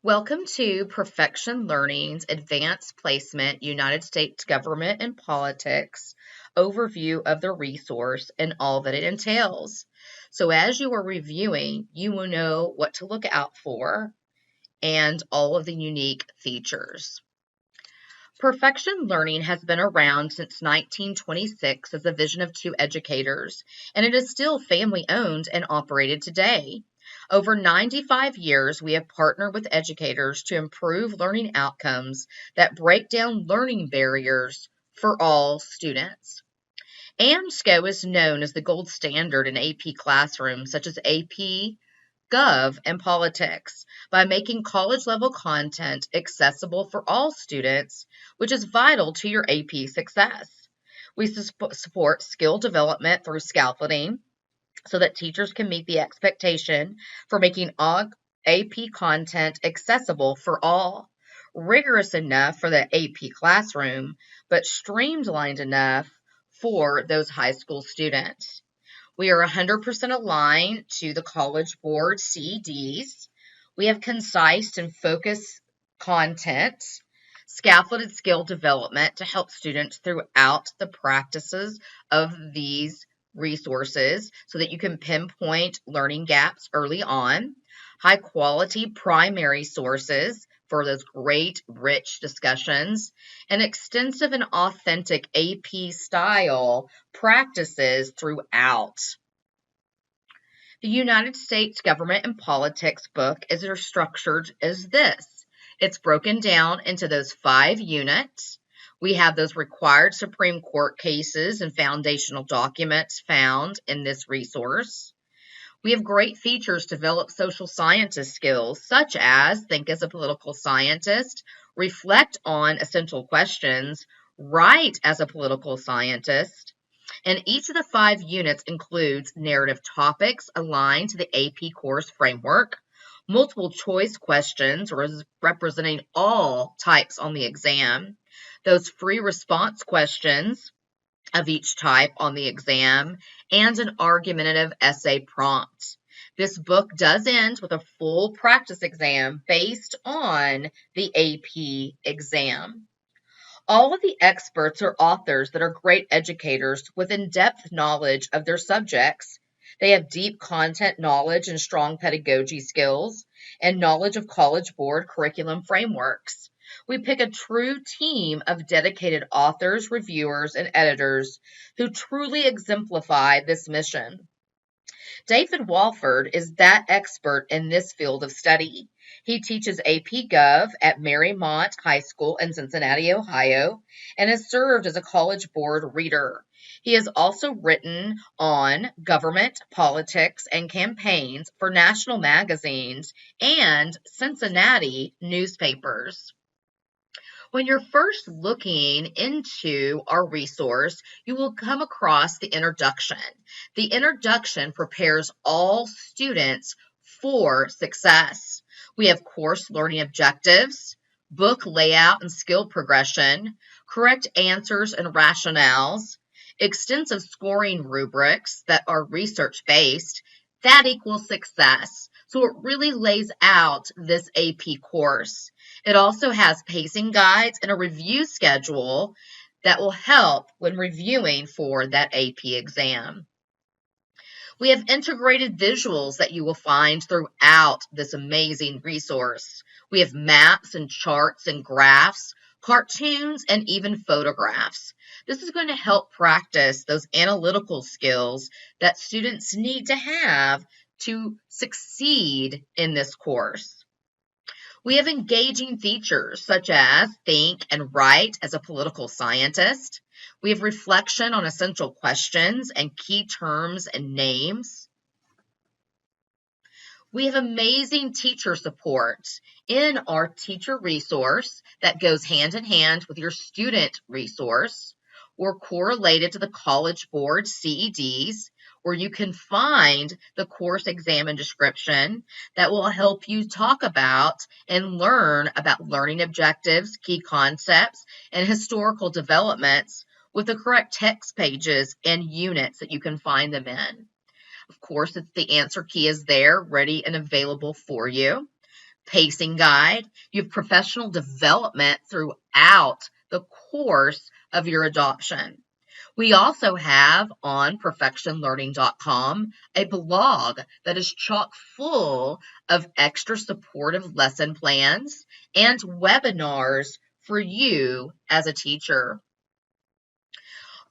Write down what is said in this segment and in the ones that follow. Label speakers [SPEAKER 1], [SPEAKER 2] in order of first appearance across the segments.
[SPEAKER 1] Welcome to Perfection Learning's Advanced Placement United States Government and Politics overview of the resource and all that it entails. So, as you are reviewing, you will know what to look out for and all of the unique features. Perfection Learning has been around since 1926 as a vision of two educators, and it is still family owned and operated today. Over 95 years, we have partnered with educators to improve learning outcomes that break down learning barriers for all students. AMSCO is known as the gold standard in AP classrooms such as AP, Gov, and Politics by making college-level content accessible for all students, which is vital to your AP success. We support skill development through scaffolding so that teachers can meet the expectation for making all AP content accessible for all, rigorous enough for the AP classroom, but streamlined enough for those high school students. We are 100% aligned to the College Board CEDs. We have concise and focused content, scaffolded skill development to help students throughout the practices of these resources so that you can pinpoint learning gaps early on, high quality primary sources for those great, rich discussions, and extensive and authentic AP style practices throughout. The United States Government and Politics book is structured as this. It's broken down into those 5 units. We have those required Supreme Court cases and foundational documents found in this resource. We have great features to develop social scientist skills, such as think as a political scientist, reflect on essential questions, write as a political scientist. And each of the 5 units includes narrative topics aligned to the AP course framework, multiple choice questions representing all types on the exam, those free response questions of each type on the exam, and an argumentative essay prompt. This book does end with a full practice exam based on the AP exam. All of the experts are authors that are great educators with in-depth knowledge of their subjects. They have deep content knowledge and strong pedagogy skills and knowledge of College Board curriculum frameworks. We pick a true team of dedicated authors, reviewers, and editors who truly exemplify this mission. David Walford is that expert in this field of study. He teaches AP Gov at Marymount High School in Cincinnati, Ohio, and has served as a College Board reader. He has also written on government, politics, and campaigns for national magazines and Cincinnati newspapers. When you're first looking into our resource, you will come across the introduction. The introduction prepares all students for success. We have course learning objectives, book layout and skill progression, correct answers and rationales, extensive scoring rubrics that are research-based. That equals success. So it really lays out this AP course. It also has pacing guides and a review schedule that will help when reviewing for that AP exam. We have integrated visuals that you will find throughout this amazing resource. We have maps and charts and graphs, cartoons, and even photographs. This is going to help practice those analytical skills that students need to have to succeed in this course. We have engaging features such as think and write as a political scientist. We have reflection on essential questions and key terms and names. We have amazing teacher support in our teacher resource that goes hand in hand with your student resource. We're correlated to the College Board CEDs, where you can find the course exam and description that will help you talk about and learn about learning objectives, key concepts, and historical developments with the correct text pages and units that you can find them in. Of course, the answer key is there, ready and available for you. pacing guide. You have professional development throughout the course of your adoption. We also have on PerfectionLearning.com a blog that is chock full of extra supportive lesson plans and webinars for you as a teacher.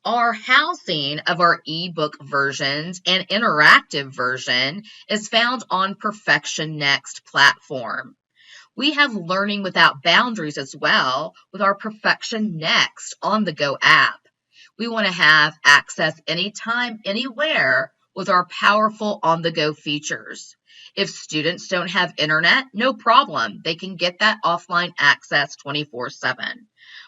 [SPEAKER 1] Our housing of our ebook versions and interactive version is found on Perfection Next platform. We have learning without boundaries as well with our Perfection Next on the go app. We want to have access anytime, anywhere with our powerful on the go features. If students don't have internet, no problem. They can get that offline access 24/7.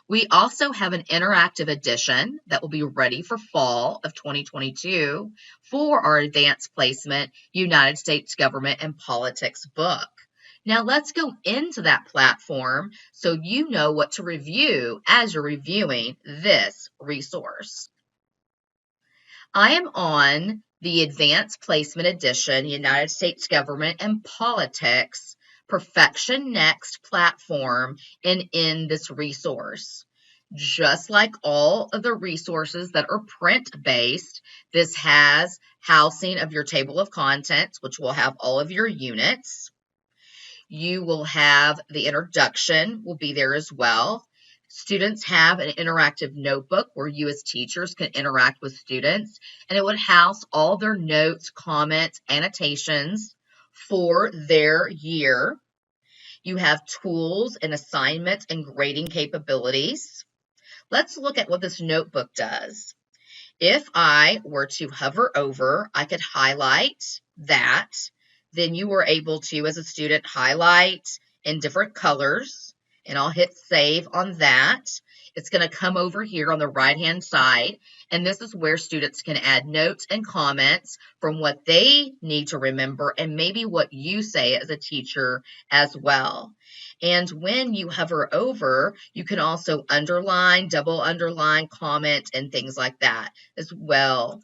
[SPEAKER 1] We also have an interactive edition that will be ready for fall of 2022 for our Advanced Placement, United States Government and Politics book. Now let's go into that platform so you know what to review as you're reviewing this resource. I am on the Advanced Placement Edition, United States Government and Politics, Perfection Next platform, and in this resource. Just like all of the resources that are print-based, this has housing of your table of contents, which will have all of your units. You will have the introduction will be there as well. Students have an interactive notebook where you as teachers can interact with students, and it would house all their notes, comments, annotations for their year. You have tools and assignments and grading capabilities. Let's look at what this notebook does. If I were to hover over, I could highlight that. Then you were able to, as a student, highlight in different colors, and I'll hit save on that. It's going to come over here on the right-hand side, and this is where students can add notes and comments from what they need to remember and maybe what you say as a teacher as well. And when you hover over, you can also underline, double underline, comment, and things like that as well.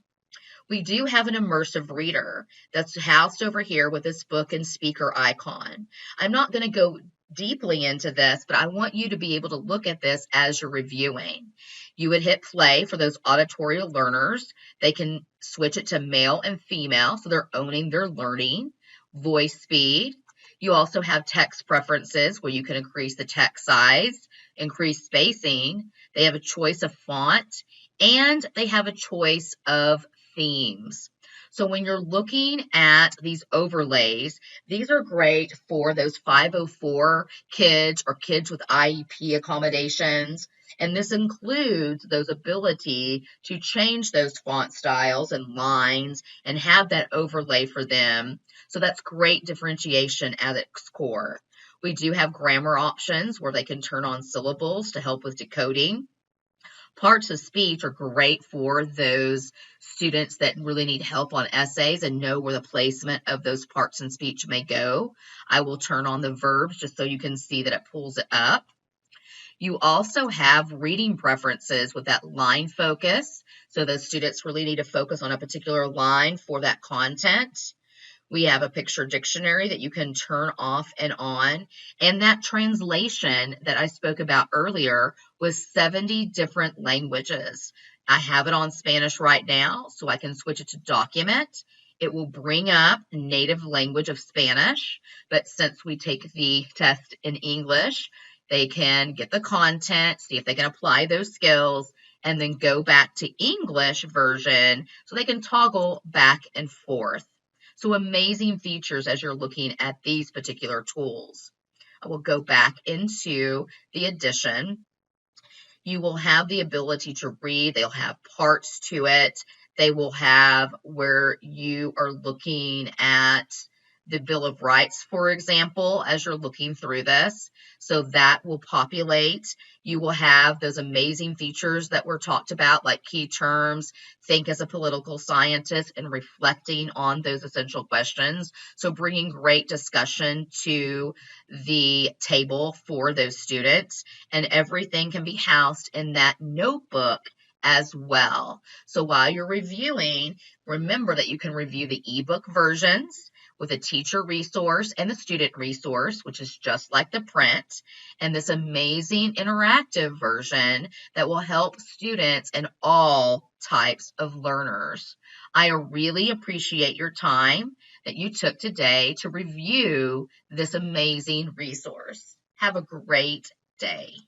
[SPEAKER 1] We do have an immersive reader that's housed over here with this book and speaker icon. I'm not going to go deeply into this, but I want you to be able to look at this as you're reviewing. You would hit play for those auditory learners. They can switch it to male and female, so they're owning their learning. Voice speed. You also have text preferences where you can increase the text size, increase spacing. They have a choice of font, and they have a choice of themes. So when you're looking at these overlays, these are great for those 504 kids or kids with IEP accommodations. And this includes those ability to change those font styles and lines and have that overlay for them. So that's great differentiation at its core. We do have grammar options where they can turn on syllables to help with decoding. Parts of speech are great for those students that really need help on essays and know where the placement of those parts in speech may go. I will turn on the verbs just so you can see that it pulls it up. You also have reading preferences with that line focus. So those students really need to focus on a particular line for that content. We have a picture dictionary that you can turn off and on. And that translation that I spoke about earlier was 70 different languages. I have it on Spanish right now, so I can switch it to document. It will bring up native language of Spanish, but since we take the test in English, they can get the content, see if they can apply those skills, and then go back to English version so they can toggle back and forth. So amazing features as you're looking at these particular tools. I will go back into the edition. You will have the ability to read. They'll have parts to it. They will have where you are looking at the Bill of Rights, for example, as you're looking through this. So that will populate. You will have those amazing features that were talked about, like key terms, think as a political scientist, and reflecting on those essential questions. So bringing great discussion to the table for those students, and everything can be housed in that notebook as well. So while you're reviewing, remember that you can review the ebook versions. with a teacher resource and the student resource, which is just like the print, and this amazing interactive version that will help students and all types of learners. I really appreciate your time that you took today to review this amazing resource. Have a great day.